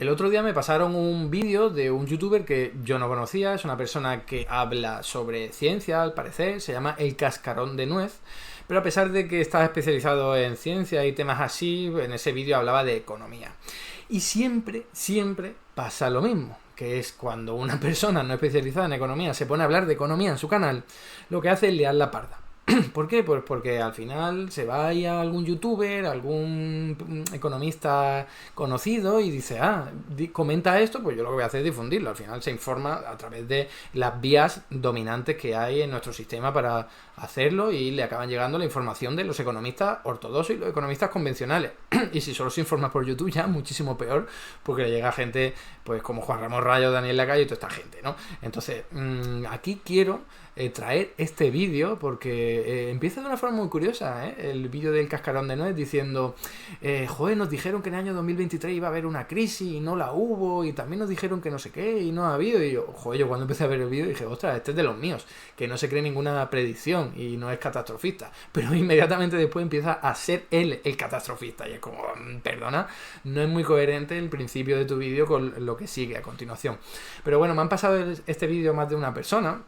El otro día me pasaron un vídeo de un youtuber que yo no conocía, es una persona que habla sobre ciencia, al parecer, se llama El Cascarón de Nuez, pero a pesar de que estaba especializado en ciencia y temas así, en ese vídeo hablaba de economía. Y siempre pasa lo mismo, que es cuando una persona no especializada en economía se pone a hablar de economía en su canal, lo que hace es liar la parda. ¿Por qué? Pues porque al final se va ahí a algún youtuber, algún economista conocido y dice, comenta esto, pues yo lo que voy a hacer es difundirlo. Al final se informa a través de las vías dominantes que hay en nuestro sistema para hacerlo y le acaban llegando la información de los economistas ortodoxos y los economistas convencionales. Y si solo se informa por YouTube ya muchísimo peor, porque le llega gente pues como Juan Ramón Rayo, Daniel Lacayo y toda esta gente, ¿no? Entonces, aquí quiero traer este vídeo porque empieza de una forma muy curiosa, el vídeo del Cascarón de Nuez diciendo joder, nos dijeron que en el año 2023 iba a haber una crisis y no la hubo, y también nos dijeron que no sé qué y no ha habido, y yo, joder, yo cuando empecé a ver el vídeo dije, ostras, este es de los míos, que no se cree ninguna predicción y no es catastrofista, pero inmediatamente después empieza a ser él el catastrofista y es como, perdona, no es muy coherente el principio de tu vídeo con lo que sigue a continuación. Pero bueno, me han pasado este vídeo más de una persona.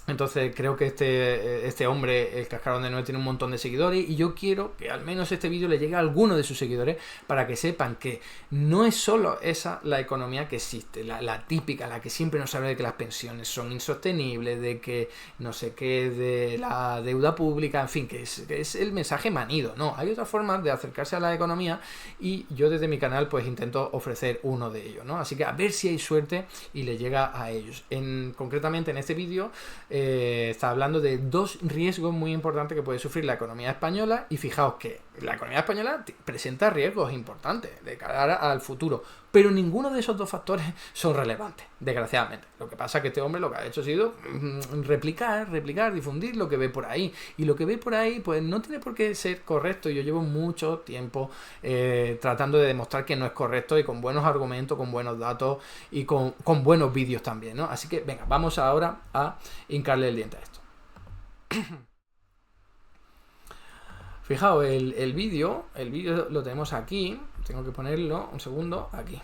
Entonces creo que este hombre, el Cascarón de Nuez, tiene un montón de seguidores y yo quiero que al menos este vídeo le llegue a alguno de sus seguidores para que sepan que no es solo esa la economía que existe, la típica, la que siempre nos habla de que las pensiones son insostenibles, de que no sé qué, de la deuda pública, en fin, que es el mensaje manido. No, hay otras formas de acercarse a la economía y yo desde mi canal pues intento ofrecer uno de ellos, ¿no? Así que a ver si hay suerte y le llega a ellos. Concretamente en este vídeo está hablando de dos riesgos muy importantes que puede sufrir la economía española y fijaos que la economía española presenta riesgos importantes de cara al futuro, pero ninguno de esos dos factores son relevantes, desgraciadamente. Lo que pasa es que este hombre lo que ha hecho ha sido replicar, difundir lo que ve por ahí, y lo que ve por ahí pues no tiene por qué ser correcto. Yo llevo mucho tiempo tratando de demostrar que no es correcto y con buenos argumentos, con buenos datos y con buenos vídeos también, ¿no? Así que venga, vamos ahora a hincarle el diente a esto. Fijaos, el vídeo lo tenemos aquí, tengo que ponerlo un segundo aquí,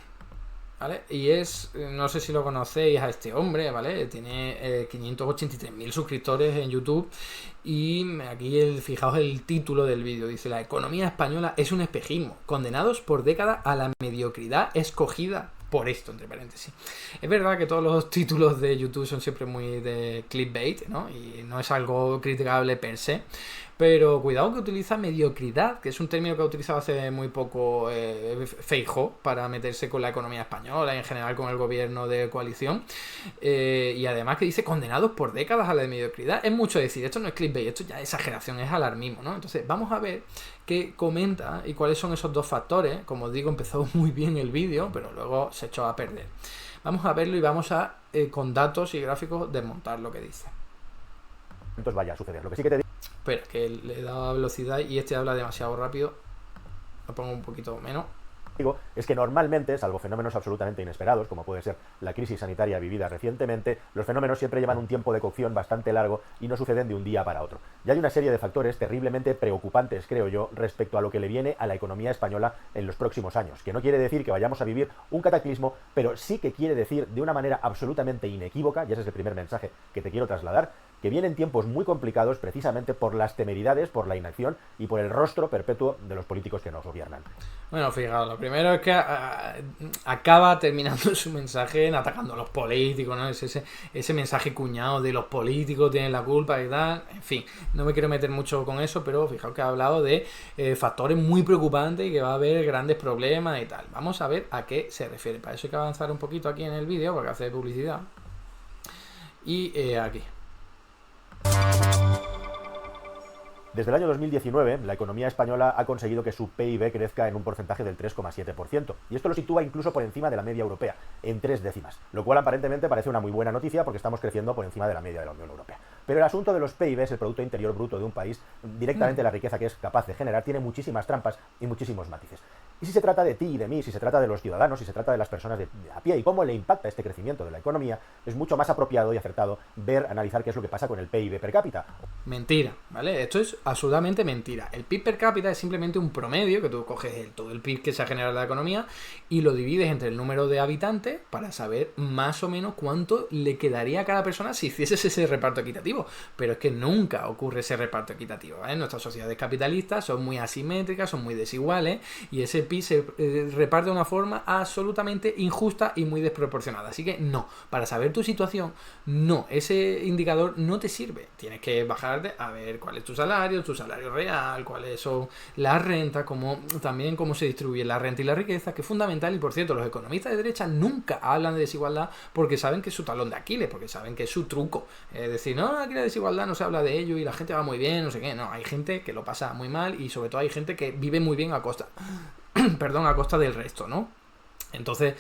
¿vale? Y no sé si lo conocéis a este hombre, ¿vale? Tiene 583.000 suscriptores en YouTube y aquí fijaos el título del vídeo, dice: la economía española es un espejismo, condenados por décadas a la mediocridad escogida por esto, entre paréntesis. Es verdad que todos los títulos de YouTube son siempre muy de clickbait, ¿no? Y no es algo criticable per se, pero cuidado que utiliza mediocridad, que es un término que ha utilizado hace muy poco Feijóo para meterse con la economía española y en general con el gobierno de coalición, y además que dice condenados por décadas a la mediocridad. Es mucho decir, esto no es clickbait, esto ya es exageración, es alarmismo, ¿no? Entonces vamos a ver qué comenta y cuáles son esos dos factores. Como os digo, empezó muy bien el vídeo, pero luego se echó a perder. Vamos a verlo y vamos a, con datos y gráficos, desmontar lo que dice. Entonces vaya a suceder. Lo que sí que te digo... Espera, que le he dado velocidad y este habla demasiado rápido. Lo pongo un poquito menos. Es que normalmente, salvo fenómenos absolutamente inesperados, como puede ser la crisis sanitaria vivida recientemente, los fenómenos siempre llevan un tiempo de cocción bastante largo y no suceden de un día para otro. Ya hay una serie de factores terriblemente preocupantes, creo yo, respecto a lo que le viene a la economía española en los próximos años, que no quiere decir que vayamos a vivir un cataclismo, pero sí que quiere decir de una manera absolutamente inequívoca, y ese es el primer mensaje que te quiero trasladar, que vienen tiempos muy complicados precisamente por las temeridades, por la inacción y por el rostro perpetuo de los políticos que nos gobiernan. Bueno, fijaos, lo primero es que acaba terminando su mensaje en atacando a los políticos, ¿no? Ese mensaje cuñado de los políticos tienen la culpa y tal. En fin, no me quiero meter mucho con eso, pero fijaos que ha hablado de factores muy preocupantes y que va a haber grandes problemas y tal. Vamos a ver a qué se refiere. Para eso hay que avanzar un poquito aquí en el vídeo, porque hace publicidad. Y aquí. Desde el año 2019, la economía española ha conseguido que su PIB crezca en un porcentaje del 3,7%, y esto lo sitúa incluso por encima de la media europea, en 3 décimas, lo cual aparentemente parece una muy buena noticia porque estamos creciendo por encima de la media de la Unión Europea. Pero el asunto de los PIBs, el Producto Interior Bruto de un país, directamente la riqueza que es capaz de generar, tiene muchísimas trampas y muchísimos matices. Y si se trata de ti y de mí, si se trata de los ciudadanos, si se trata de las personas de a pie y cómo le impacta este crecimiento de la economía, es mucho más apropiado y acertado analizar qué es lo que pasa con el PIB per cápita. Mentira, ¿vale? Esto es absolutamente mentira. El PIB per cápita es simplemente un promedio que tú coges todo el PIB que se ha generado en la economía y lo divides entre el número de habitantes para saber más o menos cuánto le quedaría a cada persona si hiciese ese reparto equitativo. Pero es que nunca ocurre ese reparto equitativo, ¿vale? Nuestras sociedades capitalistas son muy asimétricas, son muy desiguales y ese PIB se reparte de una forma absolutamente injusta y muy desproporcionada. Así que no, para saber tu situación, no, ese indicador no te sirve. Tienes que bajar a ver cuál es tu salario real, cuáles son las rentas, también cómo se distribuye la renta y la riqueza, que es fundamental. Y por cierto, los economistas de derecha nunca hablan de desigualdad porque saben que es su talón de Aquiles, porque saben que es su truco. Es decir, no, aquí la desigualdad no se habla de ello y la gente va muy bien, no sé qué. No, hay gente que lo pasa muy mal y sobre todo hay gente que vive muy bien a costa, a costa del resto, ¿no? Entonces,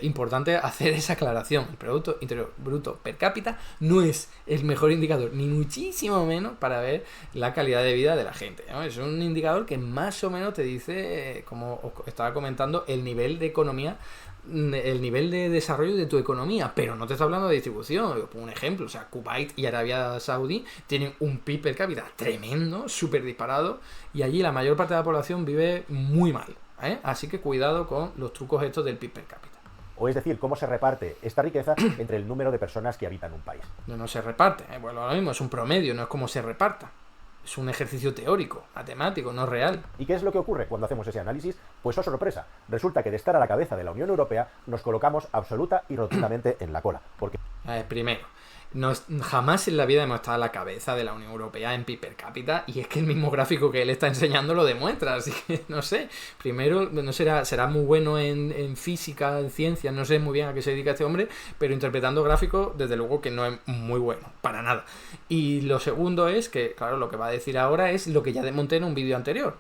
importante hacer esa aclaración. El Producto Interior Bruto per cápita no es el mejor indicador, ni muchísimo menos para ver la calidad de vida de la gente, ¿no? Es un indicador que más o menos te dice, como os estaba comentando, el nivel de economía, el nivel de desarrollo de tu economía, pero no te está hablando de distribución. Os pongo un ejemplo, o sea, Kuwait y Arabia Saudí tienen un PIB per cápita tremendo, súper disparado, y allí la mayor parte de la población vive muy mal. Así que cuidado con los trucos estos del PIB per cápita. O es decir, cómo se reparte esta riqueza entre el número de personas que habitan un país. No se reparte, bueno, lo mismo, es un promedio, no es como se reparta. Es un ejercicio teórico, matemático, no real. ¿Y qué es lo que ocurre cuando hacemos ese análisis? Pues oh sorpresa, resulta que de estar a la cabeza de la Unión Europea nos colocamos absoluta y rotundamente en la cola. Porque primero, jamás en la vida hemos estado a la cabeza de la Unión Europea en PIB per cápita, y es que el mismo gráfico que él está enseñando lo demuestra, así que no sé, primero no será muy bueno en física, en ciencias, no sé muy bien a qué se dedica este hombre, pero interpretando gráficos desde luego que no es muy bueno, para nada. Y lo segundo es que, claro, lo que va a decir ahora es lo que ya desmonté en un vídeo anterior.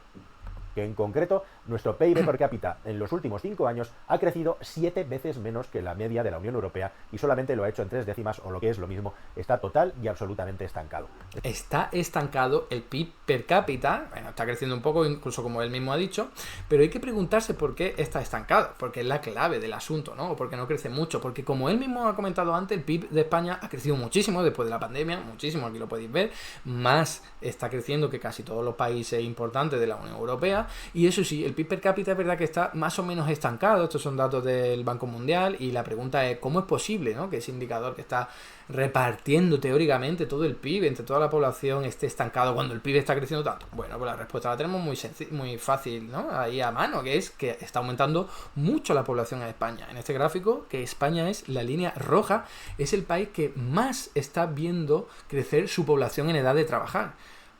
Que en concreto, nuestro PIB per cápita en los últimos 5 años ha crecido 7 veces menos que la media de la Unión Europea y solamente lo ha hecho en 3 décimas, o lo que es lo mismo, está total y absolutamente estancado. Está estancado el PIB per cápita, bueno, está creciendo un poco, incluso como él mismo ha dicho, pero hay que preguntarse por qué está estancado, porque es la clave del asunto, ¿no? O porque no crece mucho, porque como él mismo ha comentado antes, el PIB de España ha crecido muchísimo después de la pandemia, muchísimo, aquí lo podéis ver, más está creciendo que casi todos los países importantes de la Unión Europea. Y eso sí, el PIB per cápita es verdad que está más o menos estancado. Estos son datos del Banco Mundial y la pregunta es ¿cómo es posible, ¿no?, que ese indicador que está repartiendo teóricamente todo el PIB entre toda la población esté estancado cuando el PIB está creciendo tanto? Bueno, pues la respuesta la tenemos muy fácil, ¿no?, ahí a mano, que es que está aumentando mucho la población en España. En este gráfico, que España es la línea roja, es el país que más está viendo crecer su población en edad de trabajar.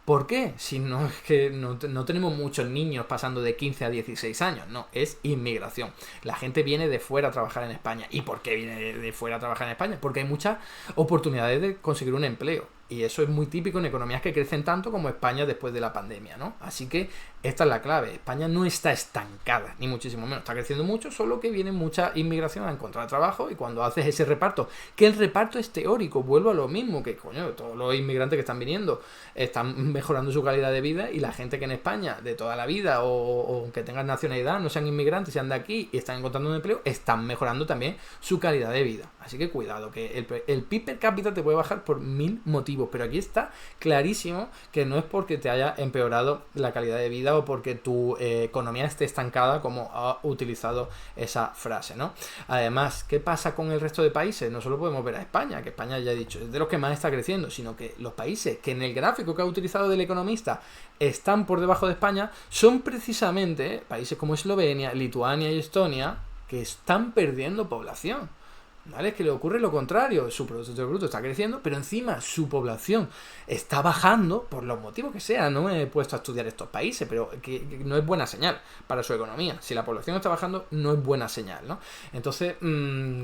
¿Por qué? Si no es que no tenemos muchos niños pasando de 15 a 16 años, no, es inmigración. La gente viene de fuera a trabajar en España. ¿Y por qué viene de fuera a trabajar en España? Porque hay muchas oportunidades de conseguir un empleo. Y eso es muy típico en economías que crecen tanto como España después de la pandemia, ¿no? Así que esta es la clave. España no está estancada, ni muchísimo menos. Está creciendo mucho, solo que viene mucha inmigración a encontrar trabajo, y cuando haces ese reparto, que el reparto es teórico, vuelvo a lo mismo, que coño, todos los inmigrantes que están viniendo están mejorando su calidad de vida, y la gente que en España de toda la vida o que tengan nacionalidad, no sean inmigrantes, sean de aquí y están encontrando un empleo, están mejorando también su calidad de vida. Así que cuidado, que el PIB per cápita te puede bajar por 1000 motivos, pero aquí está clarísimo que no es porque te haya empeorado la calidad de vida o porque tu economía esté estancada, como ha utilizado esa frase, ¿no? Además, ¿qué pasa con el resto de países? No solo podemos ver a España, que España, ya he dicho, es de los que más está creciendo, sino que los países que en el gráfico que ha utilizado del economista están por debajo de España son precisamente países como Eslovenia, Lituania y Estonia, que están perdiendo población. ¿Vale? Es que le ocurre lo contrario, su Producto Interior Bruto está creciendo, pero encima su población está bajando por los motivos que sea. No me he puesto a estudiar estos países, pero que no es buena señal para su economía. Si la población está bajando, no es buena señal, ¿no? Entonces,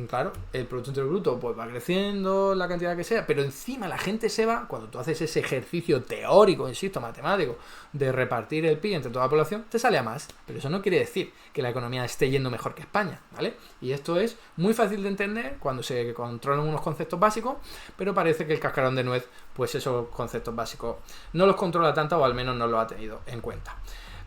claro, el Producto Interior Bruto pues va creciendo la cantidad que sea, pero encima la gente se va, cuando tú haces ese ejercicio teórico, insisto, matemático, de repartir el PIB entre toda la población, te sale a más. Pero eso no quiere decir que la economía esté yendo mejor que España, ¿vale? Y esto es muy fácil de entender cuando se controlan unos conceptos básicos, pero parece que el cascarón de nuez, pues esos conceptos básicos no los controla tanto, o al menos no los ha tenido en cuenta.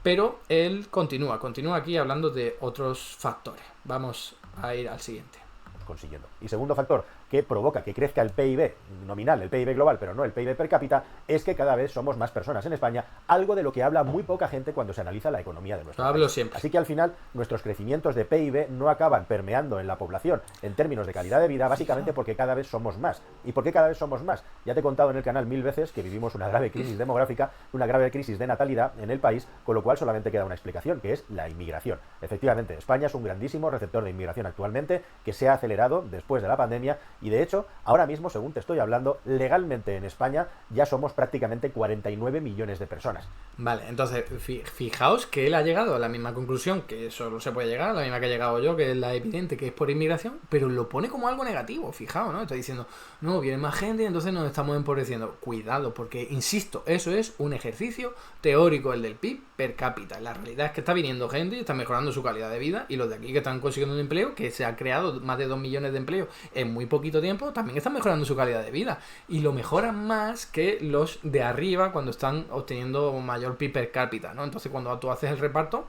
Pero él continúa aquí hablando de otros factores. Vamos a ir al siguiente. Consiguiendo. Y segundo factor que provoca que crezca el PIB nominal, el PIB global, pero no el PIB per cápita, es que cada vez somos más personas en España, algo de lo que habla muy poca gente cuando se analiza la economía de nuestro país. Siempre. Así que al final nuestros crecimientos de PIB no acaban permeando en la población en términos de calidad de vida, básicamente porque cada vez somos más. ¿Y por qué cada vez somos más? Ya te he contado en el canal 1000 veces que vivimos una grave crisis demográfica, una grave crisis de natalidad en el país, con lo cual solamente queda una explicación, que es la inmigración. Efectivamente, España es un grandísimo receptor de inmigración actualmente, que se ha acelerado después de la pandemia, y de hecho, ahora mismo, según te estoy hablando, legalmente en España ya somos prácticamente 49 millones de personas. Vale, entonces, fijaos que él ha llegado a la misma conclusión, que solo se puede llegar, a la misma que he llegado yo, que es la evidente, que es por inmigración, pero lo pone como algo negativo, fijaos, ¿no? Está diciendo, no, viene más gente y entonces nos estamos empobreciendo. Cuidado, porque, insisto, eso es un ejercicio teórico, el del PIB per cápita. La realidad es que está viniendo gente y está mejorando su calidad de vida, y los de aquí que están consiguiendo un empleo, que se ha creado más de 2 millones de empleos en muy poquito tiempo, también están mejorando su calidad de vida, y lo mejoran más que los de arriba cuando están obteniendo mayor PIB per cápita, ¿no? Entonces cuando tú haces el reparto,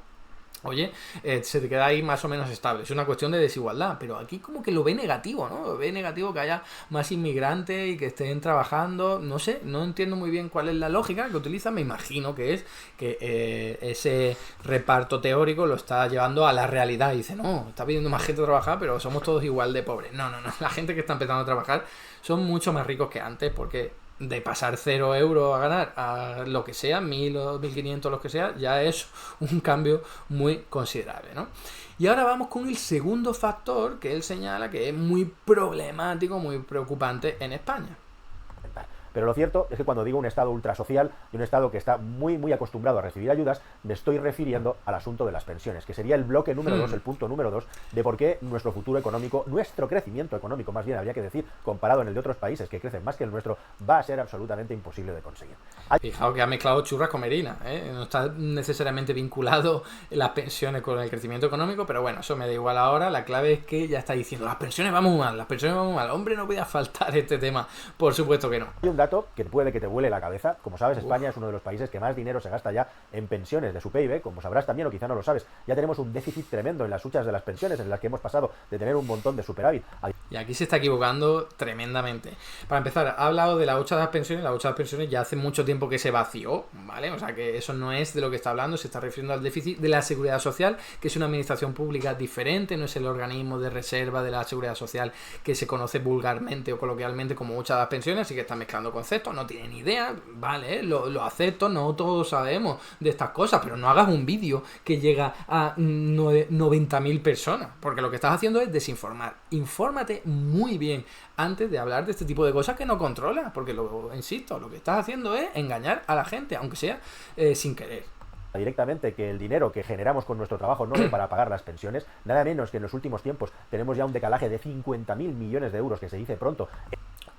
oye, se te queda ahí más o menos estable. Es una cuestión de desigualdad, pero aquí como que lo ve negativo, ¿no? Lo ve negativo que haya más inmigrantes y que estén trabajando. No sé, no entiendo muy bien cuál es la lógica que utiliza. Me imagino que es que ese reparto teórico lo está llevando a la realidad. Y dice, no, está pidiendo más gente a trabajar, pero somos todos igual de pobres. No. La gente que está empezando a trabajar son mucho más ricos que antes, porque de pasar 0 euros a ganar a lo que sea, 1000 o 1500, lo que sea, ya es un cambio muy considerable, ¿no? Y ahora vamos con el segundo factor que él señala que es muy problemático, muy preocupante en España. Pero lo cierto es que cuando digo un Estado ultrasocial y un Estado que está muy acostumbrado a recibir ayudas, me estoy refiriendo al asunto de las pensiones, que sería el bloque número 2, el punto número 2, de por qué nuestro futuro económico, nuestro crecimiento económico, más bien habría que decir, comparado en el de otros países que crecen más que el nuestro, va a ser absolutamente imposible de conseguir. Fijaos que ha mezclado churras con merinas, ¿eh? No está necesariamente vinculado las pensiones con el crecimiento económico, pero bueno, eso me da igual ahora. La clave es que ya está diciendo, las pensiones van muy mal. Hombre, no puede faltar este tema, por supuesto que no. Hay un dato que puede que te vuele la cabeza. Como sabes, España es uno de los países que más dinero se gasta ya en pensiones de su PIB. Como sabrás también, o quizá no lo sabes, ya tenemos un déficit tremendo en las huchas de las pensiones, en las que hemos pasado de tener un montón de superávit. Y aquí se está equivocando tremendamente. Para empezar, ha hablado de la hucha de las pensiones. La hucha de las pensiones ya hace mucho tiempo que se vació, ¿vale? O sea que eso no es de lo que está hablando. Se está refiriendo al déficit de la Seguridad Social, que es una administración pública diferente, no es el organismo de reserva de la Seguridad Social que se conoce vulgarmente o coloquialmente como hucha de las pensiones, así que está mezclando conceptos. No tiene ni idea, vale, lo acepto, no todos sabemos de estas cosas, pero no hagas un vídeo que llega a 90.000 personas, porque lo que estás haciendo es desinformar. Infórmate muy bien antes de hablar de este tipo de cosas que no controlas, porque insisto, lo que estás haciendo es engañar a la gente, aunque sea sin querer. Directamente que el dinero que generamos con nuestro trabajo no es para pagar las pensiones, nada menos que en los últimos tiempos tenemos ya un decalaje de 50.000 millones de euros, que se dice pronto.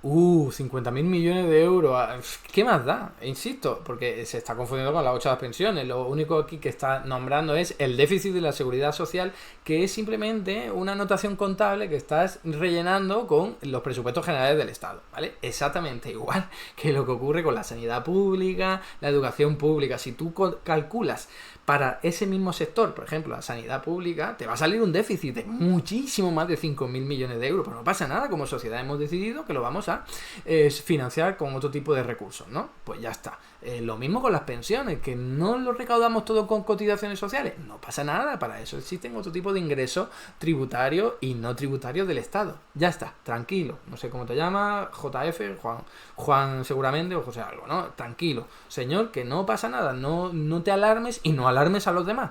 50.000 millones de euros. ¿Qué más da? Insisto, porque se está confundiendo con la hucha de las pensiones. Lo único aquí que está nombrando es el déficit de la Seguridad Social, que es simplemente una anotación contable que estás rellenando con los presupuestos generales del Estado, ¿vale? Exactamente igual que lo que ocurre con la sanidad pública, la educación pública. Si tú calculas para ese mismo sector, por ejemplo, la sanidad pública, te va a salir un déficit de muchísimo más de 5.000 millones de euros. Pero no pasa nada, como sociedad hemos decidido que lo vamos a financiar con otro tipo de recursos, ¿no? Pues ya está. Lo mismo con las pensiones, que no lo recaudamos todo con cotizaciones sociales. No pasa nada, para eso existen otro tipo de ingresos tributarios y no tributarios del Estado. Ya está, tranquilo. No sé cómo te llamas, JF, Juan seguramente, o José algo, ¿no? Tranquilo, señor, que no pasa nada. No te alarmes y no alarmes a los demás.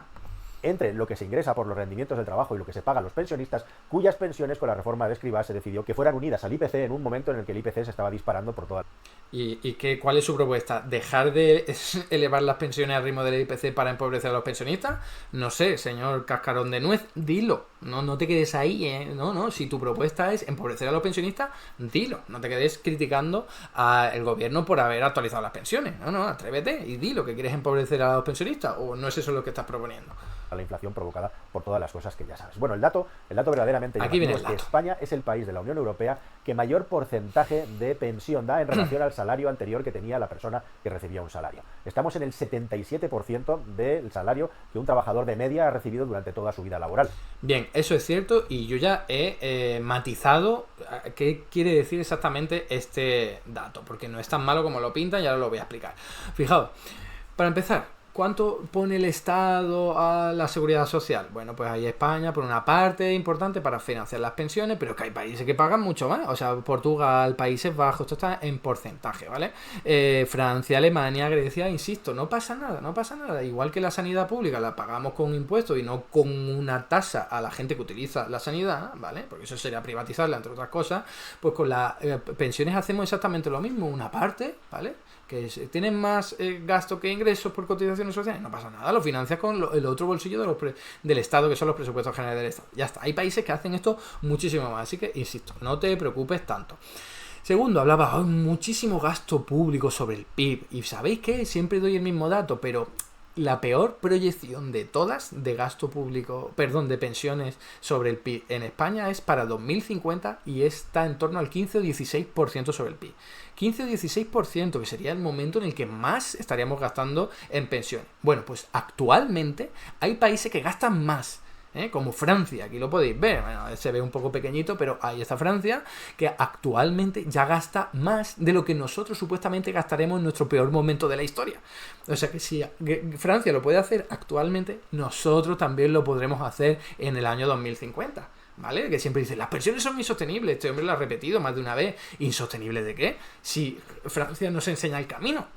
Entre lo que se ingresa por los rendimientos del trabajo y lo que se paga a los pensionistas, cuyas pensiones con la reforma de Escrivá se decidió que fueran unidas al IPC en un momento en el que el IPC se estaba disparando por toda. ¿Y cuál es su propuesta? ¿Dejar de elevar las pensiones al ritmo del IPC para empobrecer a los pensionistas? No sé, señor Cascarón de Nuez, dilo. No te quedes ahí, ¿eh? No, si tu propuesta es empobrecer a los pensionistas, dilo. No te quedes criticando al gobierno por haber actualizado las pensiones. No, atrévete y dilo que quieres empobrecer a los pensionistas, o no es eso lo que estás proponiendo. a la inflación provocada por todas las cosas que ya sabes. Bueno, el dato verdaderamente Aquí viene llamativo el es que dato. España es el país de la Unión Europea que mayor porcentaje de pensión da en relación al salario anterior que tenía la persona que recibía un salario. Estamos en el 77% del salario que un trabajador de media ha recibido durante toda su vida laboral. Bien, eso es cierto y yo ya he matizado qué quiere decir exactamente este dato, porque no es tan malo como lo pintan y ahora lo voy a explicar. Fijaos, para empezar, ¿cuánto pone el Estado a la seguridad social? Bueno, pues ahí España por una parte importante para financiar las pensiones, pero que hay países que pagan mucho más. O sea, Portugal, Países Bajos, esto está en porcentaje, ¿vale? Francia, Alemania, Grecia, insisto, no pasa nada, no pasa nada. Igual que la sanidad pública la pagamos con impuestos y no con una tasa a la gente que utiliza la sanidad, ¿vale? Porque eso sería privatizarla, entre otras cosas. Pues con las pensiones hacemos exactamente lo mismo. Una parte, ¿vale? Que tienen más gasto que ingresos por cotizaciones sociales, no pasa nada, lo financias con el otro bolsillo del Estado, que son los presupuestos generales del Estado. Ya está, hay países que hacen esto muchísimo más, así que, insisto, no te preocupes tanto. Segundo, hablaba, hay muchísimo gasto público sobre el PIB, y ¿sabéis qué? Siempre doy el mismo dato, pero la peor proyección de todas de gasto público, perdón, de pensiones sobre el PIB en España es para 2050 y está en torno al 15 o 16% sobre el PIB. 15 o 16%, que sería el momento en el que más estaríamos gastando en pensiones. Bueno, pues actualmente hay países que gastan más, como Francia, aquí lo podéis ver, bueno, se ve un poco pequeñito, pero ahí está Francia, que actualmente ya gasta más de lo que nosotros supuestamente gastaremos en nuestro peor momento de la historia. O sea que si Francia lo puede hacer actualmente, nosotros también lo podremos hacer en el año 2050. ¿Vale? Que siempre dice, las pensiones son insostenibles. Este hombre lo ha repetido más de una vez. ¿Insostenible de qué? Si Francia nos enseña el camino.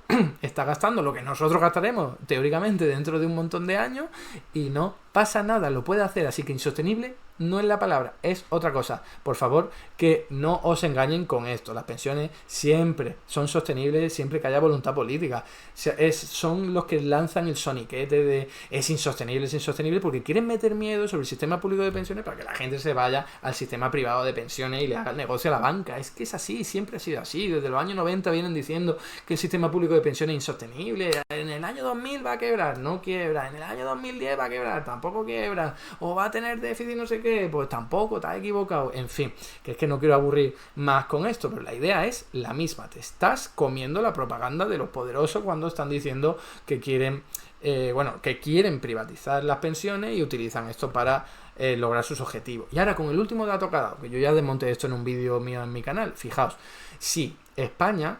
Está gastando lo que nosotros gastaremos, teóricamente, dentro de un montón de años y no pasa nada, lo puede hacer. Así que insostenible no es la palabra, es otra cosa. Por favor, que no os engañen con esto. Las pensiones siempre son sostenibles, siempre que haya voluntad política. Son los que lanzan el soniquete de es insostenible, porque quieren meter miedo sobre el sistema público de pensiones para que la gente se vaya al sistema privado de pensiones y le haga el negocio a la banca. Es que es así, siempre ha sido así. Desde los años 90 vienen diciendo que el sistema público de pensiones es insostenible. En el año 2000 va a quebrar, no quiebra. En el año 2010 va a quebrar, tampoco quiebra. O va a tener déficit no sé qué, pues tampoco, te has equivocado. En fin, que es que no quiero aburrir más con esto, pero la idea es la misma. Te estás comiendo la propaganda de los poderosos cuando están diciendo que quieren privatizar las pensiones y utilizan esto para lograr sus objetivos. Y ahora con el último dato que ha dado, que yo ya desmonté esto en un vídeo mío en mi canal, fijaos, si España,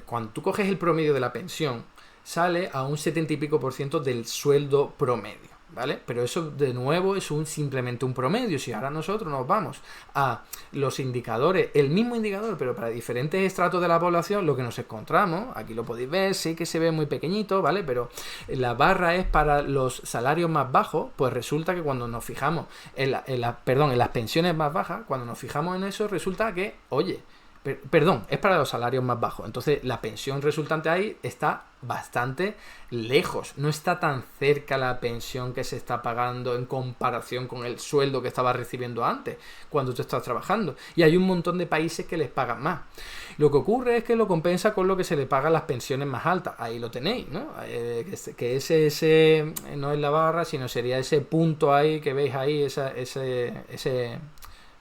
cuando tú coges el promedio de la pensión, sale a un 70 y pico % del sueldo promedio, ¿vale? Pero eso de nuevo es simplemente un promedio. Si ahora nosotros nos vamos a los indicadores, el mismo indicador, pero para diferentes estratos de la población, lo que nos encontramos, aquí lo podéis ver, sé que se ve muy pequeñito, ¿vale? Pero la barra es para los salarios más bajos, pues resulta que cuando nos fijamos en las pensiones más bajas, cuando nos fijamos en eso, resulta que, oye, perdón, es para los salarios más bajos. Entonces la pensión resultante ahí está bastante lejos. No está tan cerca la pensión que se está pagando en comparación con el sueldo que estabas recibiendo antes, cuando tú estás trabajando. Y hay un montón de países que les pagan más. Lo que ocurre es que lo compensa con lo que se le pagan las pensiones más altas. Ahí lo tenéis, ¿no? Que ese no es la barra, sino sería ese punto ahí que veis ahí, ese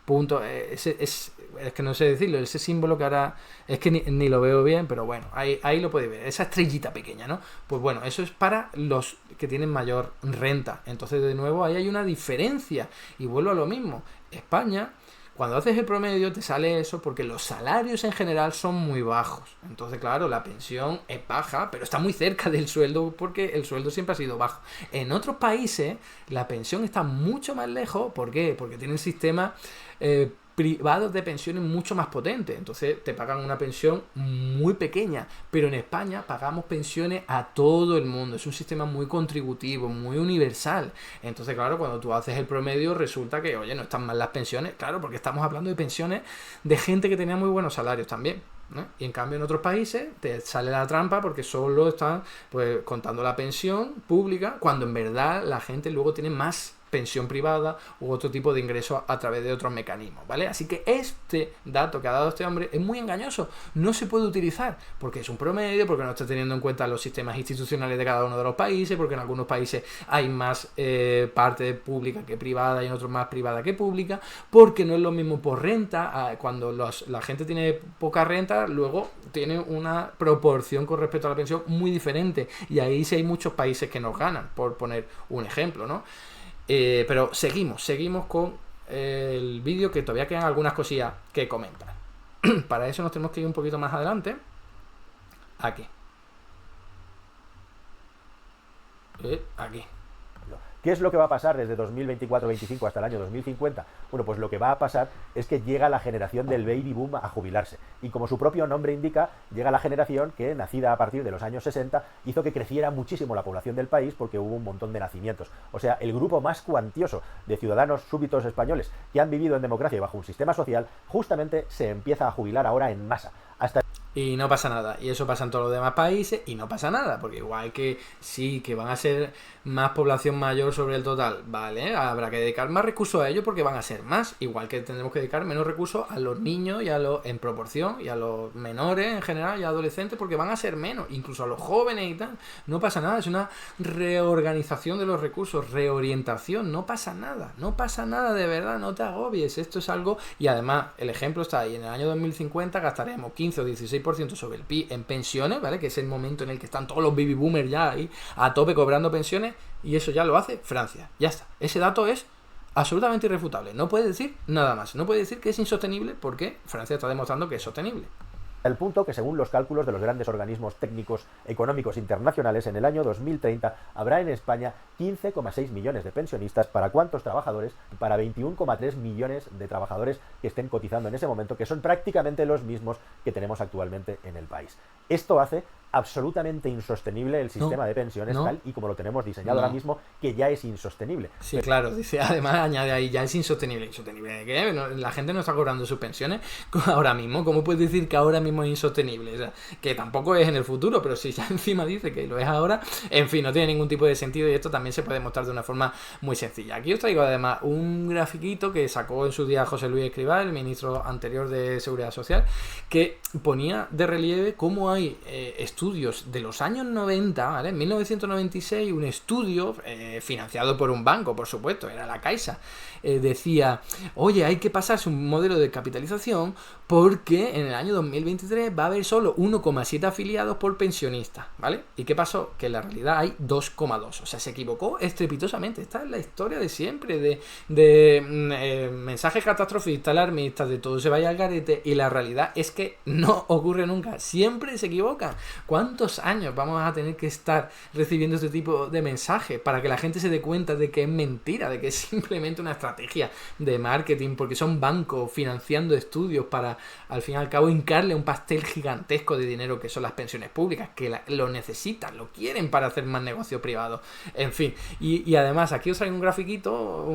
punto, es que no sé decirlo, ese símbolo que ahora es que ni lo veo bien, pero bueno, ahí lo podéis ver, esa estrellita pequeña, ¿no? Pues bueno, eso es para los que tienen mayor renta. Entonces, de nuevo, ahí hay una diferencia y vuelvo a lo mismo. España, cuando haces el promedio te sale eso porque los salarios en general son muy bajos. Entonces, claro, la pensión es baja, pero está muy cerca del sueldo porque el sueldo siempre ha sido bajo. En otros países la pensión está mucho más lejos. ¿Por qué? Porque tienen sistemas privados de pensiones mucho más potentes. Entonces te pagan una pensión muy pequeña, pero en España pagamos pensiones a todo el mundo. Es un sistema muy contributivo, muy universal. Entonces, claro, cuando tú haces el promedio resulta que, oye, no están mal las pensiones, claro, porque estamos hablando de pensiones de gente que tenía muy buenos salarios también, ¿no? Y en cambio en otros países te sale la trampa porque solo están pues contando la pensión pública, cuando en verdad la gente luego tiene más pensión privada u otro tipo de ingresos a través de otros mecanismos, ¿vale? Así que este dato que ha dado este hombre es muy engañoso, no se puede utilizar porque es un promedio, porque no está teniendo en cuenta los sistemas institucionales de cada uno de los países, porque en algunos países hay más parte pública que privada y en otros más privada que pública, porque no es lo mismo por renta. Cuando la gente tiene poca renta, luego tiene una proporción con respecto a la pensión muy diferente, y ahí sí hay muchos países que nos ganan, por poner un ejemplo, ¿no? Pero seguimos con el vídeo, que todavía quedan algunas cosillas que comentar. Para eso nos tenemos que ir un poquito más adelante. Aquí. Aquí. ¿Qué es lo que va a pasar desde 2024-25 hasta el año 2050? Bueno, pues lo que va a pasar es que llega la generación del baby boom a jubilarse. Y como su propio nombre indica, llega la generación que, nacida a partir de los años 60, hizo que creciera muchísimo la población del país porque hubo un montón de nacimientos. O sea, el grupo más cuantioso de ciudadanos súbditos españoles que han vivido en democracia y bajo un sistema social, justamente se empieza a jubilar ahora en masa. Y no pasa nada, y eso pasa en todos los demás países y no pasa nada, porque igual que sí, que van a ser más población mayor sobre el total, vale, habrá que dedicar más recursos a ellos porque van a ser más, igual que tendremos que dedicar menos recursos a los niños y a los en proporción, y a los menores en general y a adolescentes porque van a ser menos, incluso a los jóvenes y tal. No pasa nada, es una reorganización de los recursos, reorientación, no pasa nada de verdad, no te agobies, esto es algo. Y además el ejemplo está ahí: en el año 2050 gastaremos 15 o 16% sobre el PIB en pensiones, ¿vale? Que es el momento en el que están todos los baby boomers ya ahí a tope cobrando pensiones, y eso ya lo hace Francia. Ya está. Ese dato es absolutamente irrefutable. No puede decir nada más. No puede decir que es insostenible, porque Francia está demostrando que es sostenible. El punto que, según los cálculos de los grandes organismos técnicos económicos internacionales, en el año 2030 habrá en España 15,6 millones de pensionistas. ¿Para cuántos trabajadores? Para 21,3 millones de trabajadores que estén cotizando en ese momento, que son prácticamente los mismos que tenemos actualmente en el país. Esto hace absolutamente insostenible el sistema de pensiones tal y como lo tenemos diseñado ahora mismo, que ya es insostenible. Sí, claro, dice, además añade ahí, ya es insostenible. ¿Insostenible de qué? La gente no está cobrando sus pensiones ahora mismo. ¿Cómo puedes decir que ahora mismo es insostenible? O sea, que tampoco es en el futuro, pero si ya encima dice que lo es ahora, en fin, no tiene ningún tipo de sentido, y esto también se puede mostrar de una forma muy sencilla. Aquí os traigo además un grafiquito que sacó en su día José Luis Escrivá, el ministro anterior de Seguridad Social, que ponía de relieve cómo hay estudios de los años 90, ¿vale? En 1996, un estudio financiado por un banco, por supuesto, era la Caixa, decía, oye, hay que pasarse un modelo de capitalización porque en el año 2023 va a haber solo 1,7 afiliados por pensionista, ¿vale? ¿Y qué pasó? Que en la realidad hay 2,2, o sea, se equivocó estrepitosamente. Esta es la historia de siempre, de mensajes catastrofistas, alarmistas, de todo se vaya al garete, y la realidad es que no ocurre nunca, siempre se equivocan. ¿Cuántos años vamos a tener que estar recibiendo este tipo de mensajes para que la gente se dé cuenta de que es mentira, de que es simplemente una estrategia de marketing, porque son bancos financiando estudios para, al fin y al cabo, hincarle un pastel gigantesco de dinero que son las pensiones públicas, que lo necesitan, lo quieren para hacer más negocio privado? En fin, y además aquí os traigo un grafiquito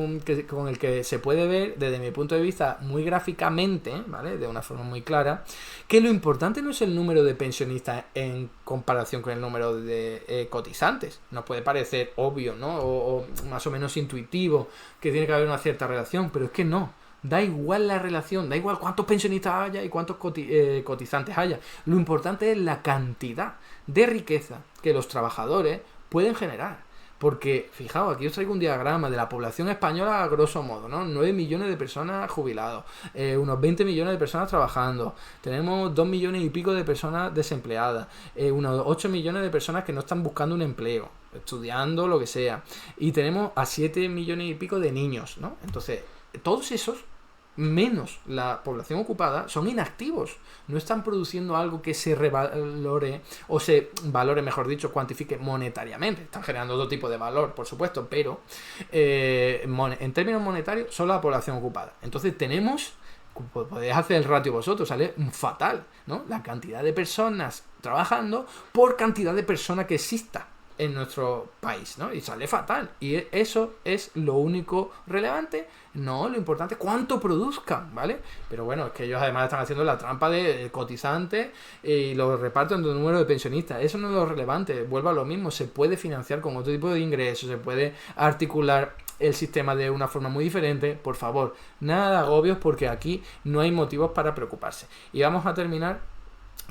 con el que se puede ver, desde mi punto de vista, muy gráficamente, ¿vale? De una forma muy clara, que lo importante no es el número de pensionistas en comparación con el número de cotizantes. Nos puede parecer obvio, ¿no? O más o menos intuitivo que tiene que haber una cierta relación, pero es que no. Da igual la relación, da igual cuántos pensionistas haya y cuántos cotizantes haya. Lo importante es la cantidad de riqueza que los trabajadores pueden generar. Porque, fijaos, aquí os traigo un diagrama de la población española a grosso modo, ¿no? 9 millones de personas jubilados, unos 20 millones de personas trabajando, tenemos 2 millones y pico de personas desempleadas, unos 8 millones de personas que no están buscando un empleo, estudiando, lo que sea, y tenemos a 7 millones y pico de niños, ¿no? Entonces, todos esos, menos la población ocupada, son inactivos, no están produciendo algo que se revalore, o se valore, mejor dicho, cuantifique monetariamente. Están generando otro tipo de valor, por supuesto, pero en términos monetarios, solo la población ocupada. Entonces tenemos, podéis hacer el ratio vosotros, sale fatal, ¿no? La cantidad de personas trabajando por cantidad de personas que exista. en nuestro país, ¿no? Y sale fatal. Y eso es lo único relevante. No, lo importante es cuánto produzcan, ¿vale? Pero bueno, es que ellos además están haciendo la trampa de cotizantes y lo reparten de un número de pensionistas. Eso no es lo relevante. Vuelvo a lo mismo. Se puede financiar con otro tipo de ingresos, se puede articular el sistema de una forma muy diferente. Por favor, nada de agobios, porque aquí no hay motivos para preocuparse. Y vamos a terminar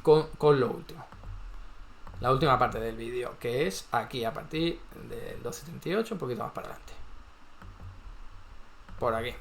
con lo último. La última parte del vídeo, que es aquí a partir del 278, un poquito más para adelante. Por aquí.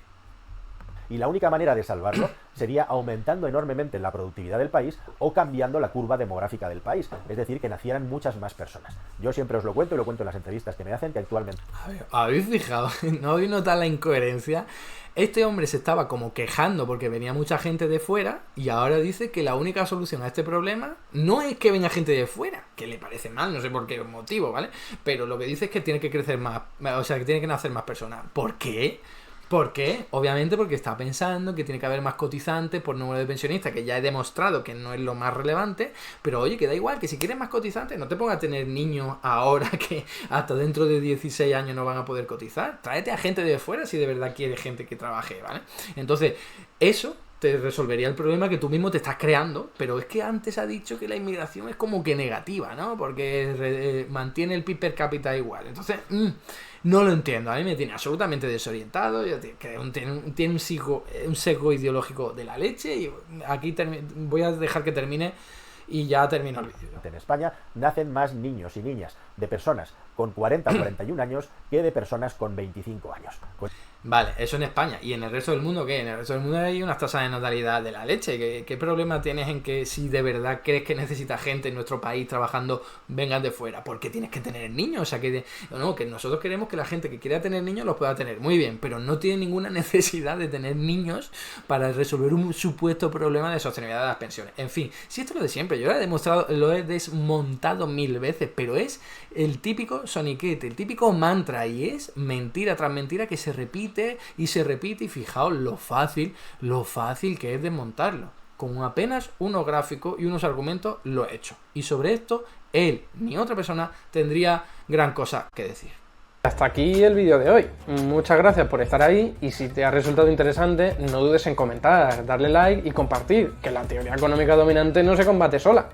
Y la única manera de salvarlo sería aumentando enormemente la productividad del país o cambiando la curva demográfica del país. Es decir, que nacieran muchas más personas. Yo siempre os lo cuento y lo cuento en las entrevistas que me hacen, que actualmente... A ver, ¿habéis fijado? ¿No habéis notado la incoherencia? Este hombre se estaba como quejando porque venía mucha gente de fuera y ahora dice que la única solución a este problema no es que venga gente de fuera, que le parece mal, no sé por qué motivo, ¿vale? Pero lo que dice es que tiene que crecer más, o sea, que tiene que nacer más personas. ¿Por qué? ¿Por qué? Obviamente porque está pensando que tiene que haber más cotizantes por número de pensionistas, que ya he demostrado que no es lo más relevante, pero oye, que da igual, que si quieres más cotizantes, no te pongas a tener niños ahora que hasta dentro de 16 años no van a poder cotizar. Tráete a gente de fuera si de verdad quieres gente que trabaje, ¿vale? Entonces, eso te resolvería el problema que tú mismo te estás creando, pero es que antes ha dicho que la inmigración es como que negativa, ¿no? Porque mantiene el PIB per cápita igual. Entonces, no lo entiendo, a mí me tiene absolutamente desorientado, tiene un sesgo ideológico de la leche y aquí voy a dejar que termine y ya termino el vídeo. En España nacen más niños y niñas de personas con 40 o 41 años que de personas con 25 años. Vale, eso en España. ¿Y en el resto del mundo qué? En el resto del mundo hay unas tasas de natalidad de la leche. ¿Qué problema tienes en que si de verdad crees que necesita gente en nuestro país trabajando, vengan de fuera? ¿Por qué tienes que tener niños? O sea, que nosotros queremos que la gente que quiera tener niños los pueda tener. Muy bien, pero no tiene ninguna necesidad de tener niños para resolver un supuesto problema de sostenibilidad de las pensiones. En fin, si esto es lo de siempre, yo lo he demostrado, lo he desmontado 1000 veces, pero es el típico soniquete, el típico mantra, y es mentira tras mentira que se repite y se repite, y fijaos lo fácil que es desmontarlo. Con apenas unos gráficos y unos argumentos lo he hecho. Y sobre esto, él ni otra persona tendría gran cosa que decir. Hasta aquí el vídeo de hoy. Muchas gracias por estar ahí y si te ha resultado interesante, no dudes en comentar, darle like y compartir, que la teoría económica dominante no se combate sola.